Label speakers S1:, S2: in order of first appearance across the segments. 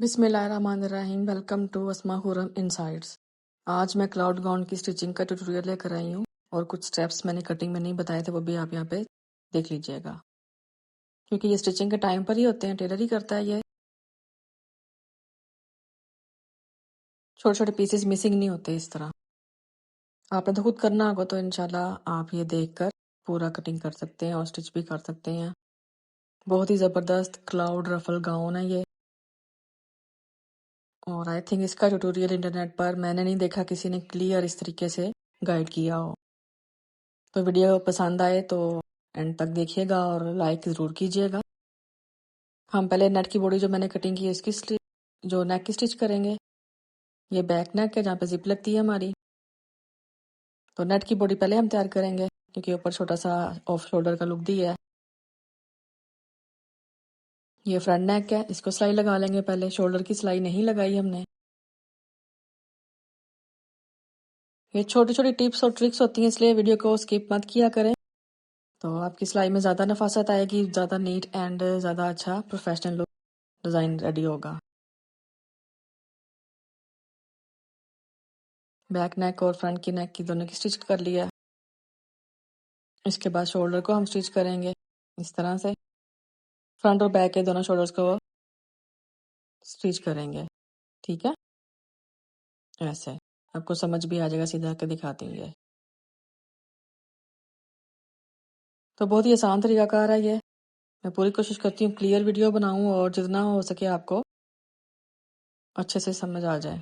S1: बिस्मिल्लाहिर्रहमानिर्रहीम। Welcome to Asma Khurram insights. आज मैं क्लाउड गाउन की स्टिचिंग का ट्यूटोरियल लेकर आई हूँ और कुछ स्टेप्स मैंने कटिंग में नहीं बताए थे, वो भी आप यहाँ पे देख लीजिएगा, क्योंकि ये स्टिचिंग के टाइम पर ही होते हैं, टेलर ही करता है। ये छोटे छोटे पीसेस मिसिंग नहीं होते इस तरह। आपने तो खुद करना होगा, तो इंशाल्लाह आप ये देख कर पूरा कटिंग कर सकते हैं और स्टिच भी कर सकते हैं। बहुत ही ज़बरदस्त क्लाउड रफल गाउन है ये, और आई थिंक इसका ट्यूटोरियल इंटरनेट पर मैंने नहीं देखा किसी ने क्लियर इस तरीके से गाइड किया हो। तो वीडियो पसंद आए तो एंड तक देखिएगा और लाइक ज़रूर कीजिएगा। हम पहले नेट की बॉडी जो मैंने कटिंग की है इसकी जो नेक की स्टिच करेंगे। ये बैक नेक है जहाँ पे जिप लगती है हमारी, तो नेट की बॉडी पहले हम तैयार करेंगे, क्योंकि ऊपर छोटा सा ऑफ शोल्डर का लुक दिया है। ये फ्रंट नेक है, इसको सिलाई लगा लेंगे। पहले शोल्डर की सिलाई नहीं लगाई हमने। ये छोटी छोटी टिप्स और ट्रिक्स होती हैं, इसलिए वीडियो को स्किप मत किया करें, तो आपकी सिलाई में ज़्यादा नफासत आएगी, ज़्यादा नीट एंड ज़्यादा अच्छा प्रोफेशनल लुक डिज़ाइन रेडी होगा। बैक नेक और फ्रंट की नेक की दोनों की स्टिच कर लिया। इसके बाद शोल्डर को हम स्टिच करेंगे इस तरह से। फ्रंट और बैक के दोनों शोल्डर्स को स्टिच करेंगे, ठीक है। ऐसे आपको समझ भी आ जाएगा, सीधा के दिखाती हूँ ये। तो बहुत ही आसान तरीकाकार है ये। मैं पूरी कोशिश करती हूँ क्लियर वीडियो बनाऊँ और जितना हो सके आपको अच्छे से समझ आ जाए।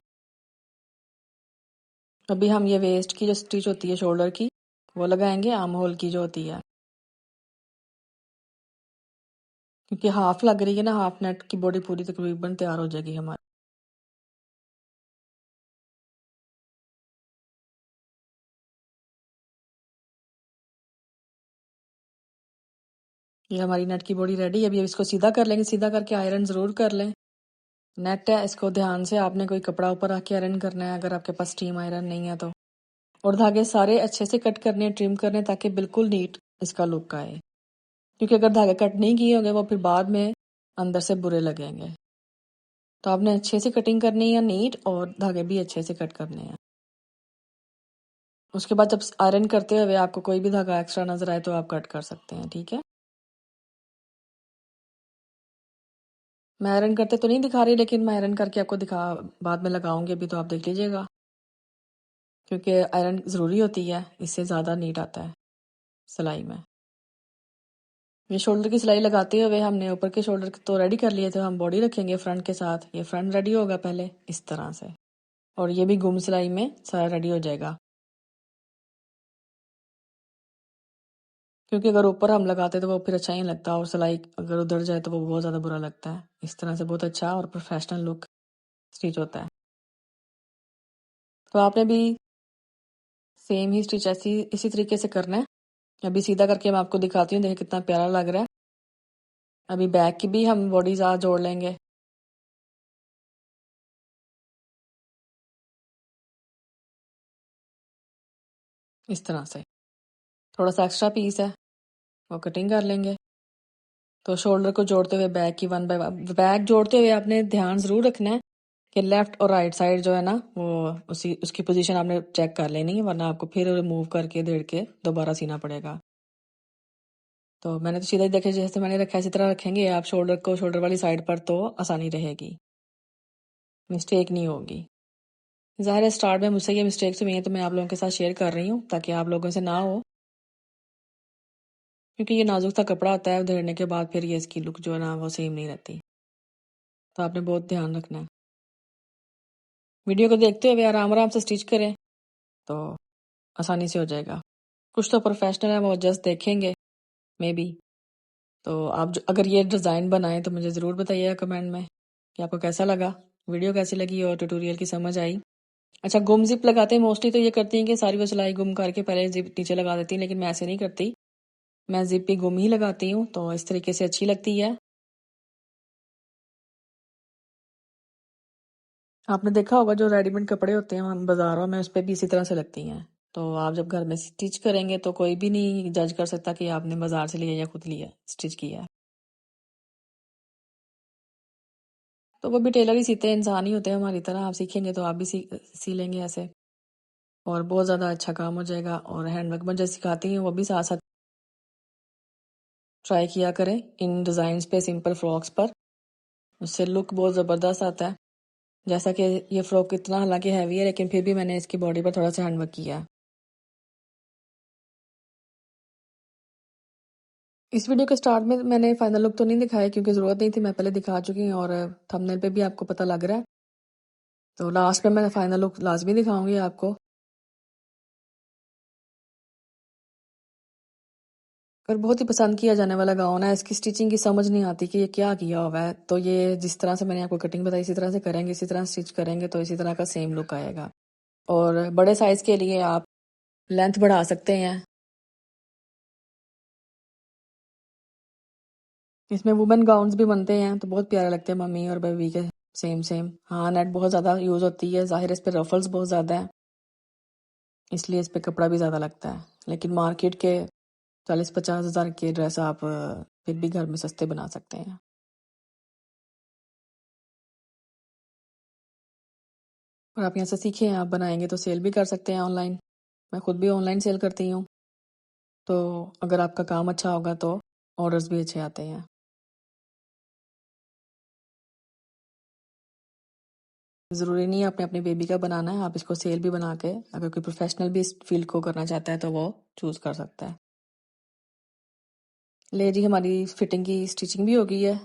S1: अभी हम ये वेस्ट की जो स्टिच होती है शोल्डर की, वो लगाएंगे आर्म होल की जो होती है, क्योंकि हाफ लग रही है ना, हाफ नेट की बॉडी पूरी तकरीबन तैयार हो जाएगी हमारी। ये हमारी नेट की बॉडी रेडी है। अभी इसको सीधा कर लेंगे। सीधा करके आयरन ज़रूर कर लें। नेट है, इसको ध्यान से आपने कोई कपड़ा ऊपर आके आयरन करना है, अगर आपके पास स्टीम आयरन नहीं है तो। और धागे सारे अच्छे से कट करने, ट्रिम करने, ताकि बिल्कुल नीट इसका लुक आए, क्योंकि अगर धागे कट नहीं किए होंगे वो फिर बाद में अंदर से बुरे लगेंगे। तो आपने अच्छे से कटिंग करनी है नीट, और धागे भी अच्छे से कट करने हैं। उसके बाद जब आयरन करते हुए आपको कोई भी धागा एक्स्ट्रा नजर आए तो आप कट कर सकते हैं, ठीक है। मैं आयरन करते तो नहीं दिखा रही, लेकिन मैं आयरन करके आपको बाद में लगाऊंगी, अभी तो आप देख लीजिएगा, क्योंकि आयरन ज़रूरी होती है, इससे ज़्यादा नीट आता है सिलाई में। ये शोल्डर की सिलाई लगाते हुए हमने ऊपर के शोल्डर तो रेडी कर लिए थे, हम बॉडी रखेंगे फ्रंट के साथ। ये फ्रंट रेडी होगा पहले इस तरह से, और ये भी गुम सिलाई में सारा रेडी हो जाएगा, क्योंकि अगर ऊपर हम लगाते तो वो फिर अच्छा ही लगता, और सिलाई अगर उधर जाए तो वो बहुत ज़्यादा बुरा लगता है। इस तरह से बहुत अच्छा और प्रोफेशनल लुक स्टिच होता है। तो आपने भी सेम ही स्टिच इसी तरीके से करना है। अभी सीधा करके मैं आपको दिखाती हूँ, देखिए कितना प्यारा लग रहा है। अभी बैक की भी हम बॉडी साथ जोड़ लेंगे। इस तरह से थोड़ा सा एक्स्ट्रा पीस है वो कटिंग कर लेंगे। तो शोल्डर को जोड़ते हुए बैक की वन बाय बैक जोड़ते हुए आपने ध्यान जरूर रखना है कि लेफ्ट और राइट साइड जो है ना, वो उसकी पोजीशन आपने चेक कर लेनी है, वरना आपको फिर रिमूव करके देड़ के दोबारा सीना पड़ेगा। तो मैंने तो सीधा ही देखा, जैसे मैंने रखा है इसी तरह रखेंगे आप शोल्डर को, शोल्डर वाली साइड पर, तो आसानी रहेगी, मिस्टेक नहीं होगी। ज़ाहिर है स्टार्ट में मुझसे ये मिस्टेक्स हुई हैं, तो मैं आप लोगों के साथ शेयर कर रही हूँ ताकि आप लोगों से ना हो, क्योंकि ये नाजुक सा कपड़ा होता है, उधेड़ने के बाद फिर ये इसकी लुक जो है ना वो सेम नहीं रहती। तो आपने बहुत ध्यान रखना है। वीडियो को देखते हुए आराम आराम से स्टिच करें तो आसानी से हो जाएगा। कुछ तो प्रोफेशनल है, वो जस्ट देखेंगे मे बी। तो आप अगर ये डिज़ाइन बनाएं तो मुझे ज़रूर बताइएगा कमेंट में कि आपको कैसा लगा, वीडियो कैसी लगी और ट्यूटोरियल की समझ आई। अच्छा, गुम जिप लगाते हैं मोस्टली, तो ये करती हैं कि सारी वो सिलाई गुम करके पहले जिप नीचे लगा देती हैं, लेकिन मैं ऐसे नहीं करती। मैं जिप भी गुम ही लगाती हूँ, तो इस तरीके से अच्छी लगती है। आपने देखा होगा जो रेडीमेड कपड़े होते हैं हम बाजारों में, उस पर भी इसी तरह से लगती हैं। तो आप जब घर में स्टिच करेंगे तो कोई भी नहीं जज कर सकता कि आपने बाजार से लिया या खुद लिया स्टिच किया है। तो वो भी टेलर ही सीते हैं, इंसान ही होते हैं हमारी तरह। आप सीखेंगे तो आप भी सी लेंगे ऐसे, और बहुत ज़्यादा अच्छा काम हो जाएगा। और हैंडवर्क में जैसे सिखाती हैं वो भी साथ साथ ट्राई किया करें इन डिज़ाइंस पे, सिंपल फ्रॉक्स पर, उससे लुक बहुत ज़बरदस्त आता है। जैसा कि ये फ्रॉक इतना हालांकि हैवी है, लेकिन फिर भी मैंने इसकी बॉडी पर थोड़ा सा हैंडवर्क किया है। इस वीडियो के स्टार्ट में मैंने फाइनल लुक तो नहीं दिखाया क्योंकि ज़रूरत नहीं थी, मैं पहले दिखा चुकी हूँ और थंबनेल पे भी आपको पता लग रहा है। तो लास्ट में मैं फाइनल लुक लाजमी दिखाऊंगी आपको। और बहुत ही पसंद किया जाने वाला गाउन है। इसकी स्टिचिंग की समझ नहीं आती कि ये क्या किया हुआ है। तो ये जिस तरह से मैंने आपको कटिंग बताई इसी तरह से करेंगे, इसी तरह स्टिच करेंगे तो इसी तरह का सेम लुक आएगा। और बड़े साइज़ के लिए आप लेंथ बढ़ा सकते हैं। इसमें वुमेन गाउन्स भी बनते हैं तो बहुत प्यारे लगते हैं मम्मी और बेबी के। सेम सेम, हाँ, नेट बहुत ज़्यादा यूज़ होती है, ज़ाहिर इस पे रफल्स बहुत ज़्यादा है, इसलिए इस पे कपड़ा भी ज़्यादा लगता है। लेकिन मार्केट के 40-50 हज़ार के ड्रेस आप फिर भी घर में सस्ते बना सकते हैं। और आप यहाँ से सीखें, आप बनाएंगे तो सेल भी कर सकते हैं ऑनलाइन। मैं खुद भी ऑनलाइन सेल करती हूँ, तो अगर आपका काम अच्छा होगा तो ऑर्डर्स भी अच्छे आते हैं। ज़रूरी नहीं है आपने अपनी बेबी का बनाना है, आप इसको सेल भी बना के, अगर कोई प्रोफेशनल भी इस फील्ड को करना चाहता है तो वो चूज़ कर सकता है। ले जी, हमारी फिटिंग की स्टिचिंग भी हो गई है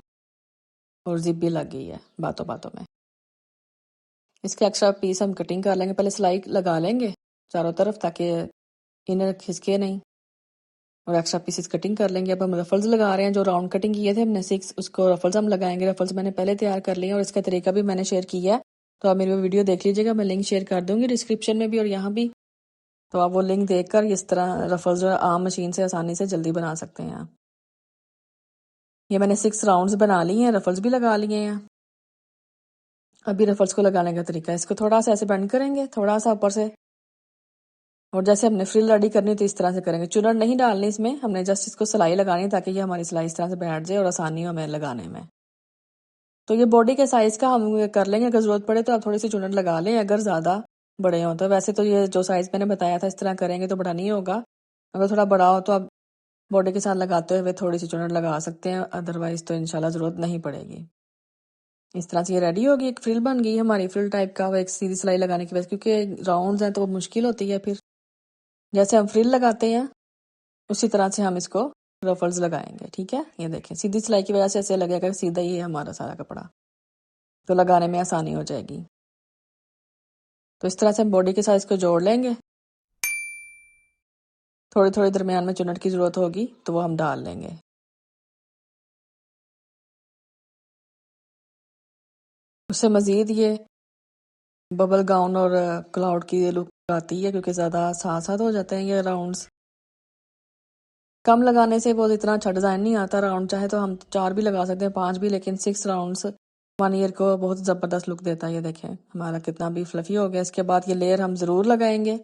S1: और जिप भी लग गई है बातों बातों में। इसके एक्स्ट्रा पीस हम कटिंग कर लेंगे, पहले सिलाई लगा लेंगे चारों तरफ ताकि इनर खिसके नहीं, और एक्स्ट्रा पीसेस कटिंग कर लेंगे। अब हम रफल्स लगा रहे हैं, जो राउंड कटिंग किए थे हमने 6, उसको रफल्स हम लगाएंगे। रफल्स मैंने पहले तैयार कर लिए और इसका तरीका भी मैंने शेयर किया है, तो आप मेरी वो वीडियो देख लीजिएगा, मैं लिंक शेयर कर दूंगी डिस्क्रिप्शन में भी और यहाँ भी। तो आप वो लिंक देखकर इस तरह रफल्स जो आम मशीन से आसानी से जल्दी बना सकते हैं। ये मैंने 6 राउंड्स बना लिए हैं, रफल्स भी लगा लिए हैं। अभी रफल्स को लगाने का तरीका है, इसको थोड़ा सा ऐसे बेंड करेंगे, थोड़ा सा ऊपर से, और जैसे हमने फ्रिल रेडी करनी तो इस तरह से करेंगे। चुनर नहीं डालनी इसमें, हमने जस्ट इसको सिलाई लगानी ताकि ये हमारी सिलाई इस तरह से बैठ जाए और आसानी हो हमें लगाने में। तो ये बॉडी के साइज का हम कर लेंगे, अगर जरूरत पड़े तो आप थोड़ी सी चुनर लगा लें अगर ज़्यादा बड़े हों तो। वैसे तो ये जो साइज मैंने बताया था इस तरह करेंगे तो बड़ा नहीं होगा, अगर थोड़ा बड़ा हो तो आप बॉडी के साथ लगाते हुए थोड़ी सी चुनर लगा सकते हैं, अदरवाइज तो इंशाल्लाह ज़रूरत नहीं पड़ेगी। इस तरह से ये रेडी होगी, एक फ्रिल बन गई हमारी, फ्रिल टाइप का। वो एक सीधी सिलाई लगाने की वजह, क्योंकि राउंड्स हैं तो वो मुश्किल होती है। फिर जैसे हम फ्रिल लगाते हैं उसी तरह से हम इसको रफल्स लगाएंगे, ठीक है। ये देखें, सीधी सिलाई की वजह से ऐसे लगेगा सीधा ही है हमारा सारा कपड़ा, तो लगाने में आसानी हो जाएगी। तो इस तरह से हम बॉडी के साइज को जोड़ लेंगे, थोड़ी थोड़ी दरमियान में चुनट की जरूरत होगी तो वो हम डाल लेंगे। उससे मजीद ये बबल गाउन और क्लाउड की ये लुक आती है, क्योंकि ज़्यादा साथ साथ हो जाते हैं ये राउंड्स। कम लगाने से वो इतना अच्छा डिज़ाइन नहीं आता। राउंड चाहे तो हम 4 भी लगा सकते हैं, 5 भी, लेकिन 6 राउंड्स 1 ईयर को बहुत ज़बरदस्त लुक देता है। ये देखें हमारा कितना भी फ्लफी हो गया। इसके बाद ये लेयर हम ज़रूर लगाएंगे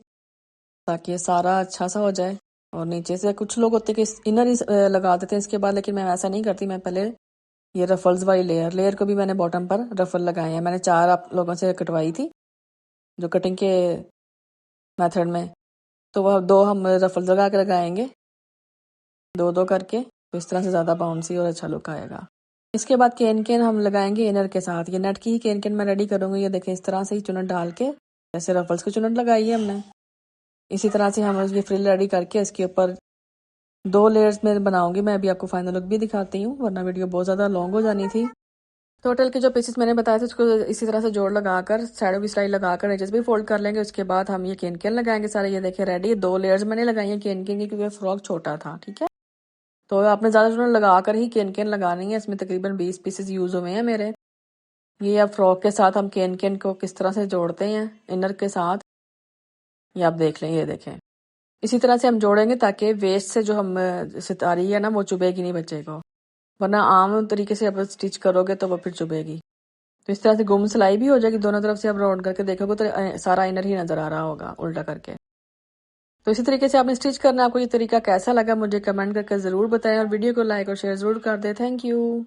S1: ताकि सारा अच्छा सा हो जाए। और नीचे से कुछ लोग होते हैं कि इनर ही लगा देते हैं इसके बाद, लेकिन मैं ऐसा नहीं करती। मैं पहले ये रफल्स वाली लेयर को भी मैंने बॉटम पर रफल लगाए हैं। मैंने 4 आप लोगों से कटवाई थी जो कटिंग के मेथड में, तो वह 2 हम रफल लगा के लगाएंगे, 2-2 करके, तो इस तरह से ज़्यादा बाउंसी और अच्छा लुक आएगा। इसके बाद केन केन हम लगाएंगे इनर के साथ। ये नेट की ही केन केन मैं रेडी करूंगी। ये देखें इस तरह से ही चुनट डाल के, जैसे रफल्स की चुनट लगाई है हमने, इसी तरह से हम ये फ्रिल रेडी करके इसके ऊपर 2 लेयर्स में बनाऊंगी। मैं अभी आपको फाइनल लुक भी दिखाती हूँ, वरना वीडियो बहुत ज़्यादा लॉन्ग हो जानी थी। टोटल के जो पीसेस मैंने बताए थे उसको इसी तरह से जोड़ लगाकर साइडों की सिलाई लगाकर एजेस भी फोल्ड कर लेंगे। उसके बाद हम ये केन केन लगाएंगे सारे। ये देखें रेडी, 2 लेयर्स मैंने लगाई है केन केन की, क्योंकि फ्रॉक छोटा था, ठीक है। तो आपने ज़्यादा चुनट लगाकर ही केन केन लगानी है। इसमें तकरीबन 20 पीसेस यूज़ हुए हैं मेरे। ये अब फ्रॉक के साथ हम केन केन को किस तरह से जोड़ते हैं इनर के साथ, ये आप देख लें। ये देखें इसी तरह से हम जोड़ेंगे ताकि वेस्ट से जो हम सितारी है ना वो चुभेगी नहीं बच्चे को, वरना आम तरीके से आप स्टिच करोगे तो वो फिर चुभेगी। तो इस तरह से गुम सिलाई भी हो जाएगी दोनों तरफ से। आप राउंड करके देखोगे तो सारा इनर ही नजर आ रहा होगा उल्टा करके। तो इसी तरीके से आपने स्टिच करना। आपको ये तरीका कैसा लगा मुझे कमेंट करके जरूर बताएं और वीडियो को लाइक और शेयर जरूर कर दें। Thank you.